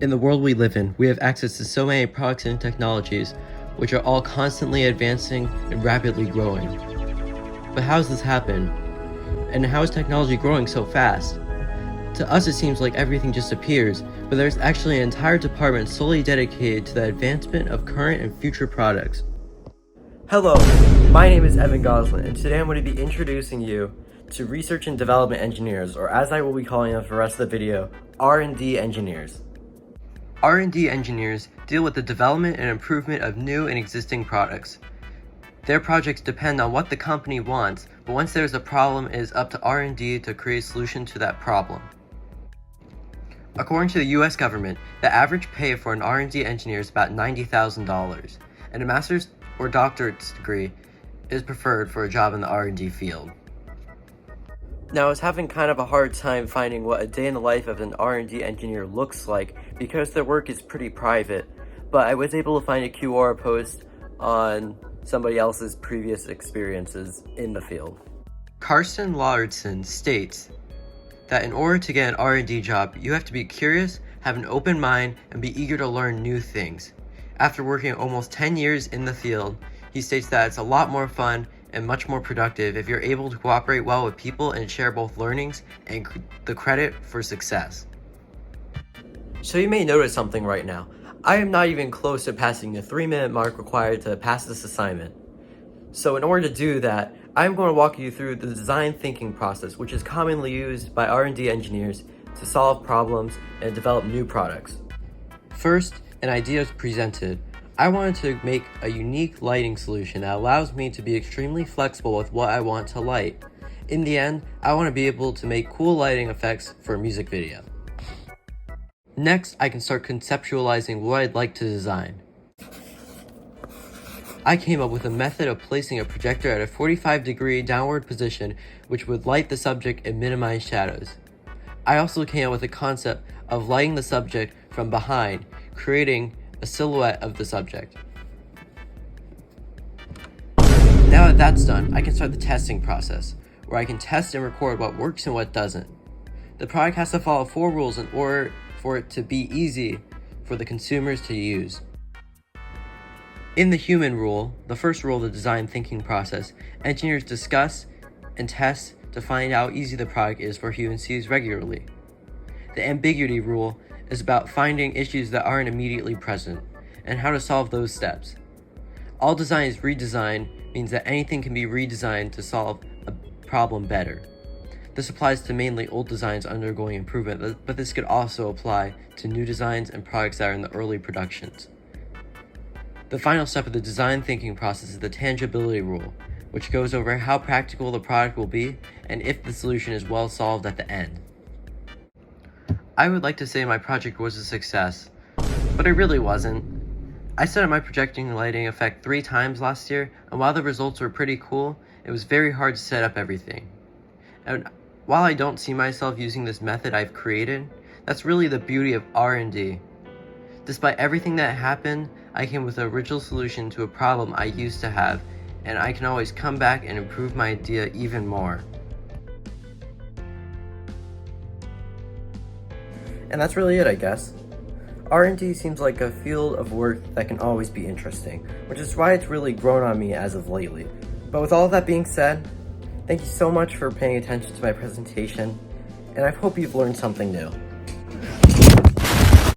In the world we live in, we have access to so many products and technologies, which are all constantly advancing and rapidly growing. But how does this happen? And how is technology growing so fast? To us it seems like everything just appears, but there's actually an entire department solely dedicated to the advancement of current and future products. Hello, my name is Evan Goslin, and today I'm going to be introducing you to Research and Development Engineers, or as I will be calling them for the rest of the video, R&D Engineers. R&D engineers deal with the development and improvement of new and existing products. Their projects depend on what the company wants, but once there's a problem, it is up to R&D to create a solution to that problem. According to the US government, the average pay for an R&D engineer is about $90,000, and a master's or doctorate's degree is preferred for a job in the R&D field. Now, I was having kind of a hard time finding what a day in the life of an R&D engineer looks like because their work is pretty private, but I was able to find a QR post on somebody else's previous experiences in the field. Karsten Lauritsen states that in order to get an R&D job, you have to be curious, have an open mind, and be eager to learn new things. After working almost 10 years in the field, he states that it's a lot more fun and much more productive if you're able to cooperate well with people and share both learnings and the credit for success. So you may notice something right now. I am not even close to passing the 3-minute mark required to pass this assignment. So in order to do that, I'm going to walk you through the design thinking process, which is commonly used by R&D engineers to solve problems and develop new products. First, an idea is presented. I wanted to make a unique lighting solution that allows me to be extremely flexible with what I want to light. In the end, I want to be able to make cool lighting effects for a music video. Next, I can start conceptualizing what I'd like to design. I came up with a method of placing a projector at a 45-degree downward position which would light the subject and minimize shadows. I also came up with a concept of lighting the subject from behind, creating a silhouette of the subject. Now that that's done, I can start the testing process, where I can test and record what works and what doesn't. The product has to follow 4 rules in order for it to be easy for the consumers to use. In the human rule, the first rule of the design thinking process, engineers discuss and test to find out how easy the product is for humans to use regularly. The ambiguity rule is about finding issues that aren't immediately present, and how to solve those steps. All design is redesign means that anything can be redesigned to solve a problem better. This applies to mainly old designs undergoing improvement, but this could also apply to new designs and products that are in the early productions. The final step of the design thinking process is the tangibility rule, which goes over how practical the product will be and if the solution is well solved at the end. I would like to say my project was a success, but it really wasn't. I set up my projecting lighting effect 3 times last year, and while the results were pretty cool, it was very hard to set up everything. And while I don't see myself using this method I've created, that's really the beauty of R&D. Despite everything that happened, I came with an original solution to a problem I used to have, and I can always come back and improve my idea even more. And that's really it, I guess. R&D seems like a field of work that can always be interesting, which is why it's really grown on me as of lately. But with all that being said, thank you so much for paying attention to my presentation, and I hope you've learned something new.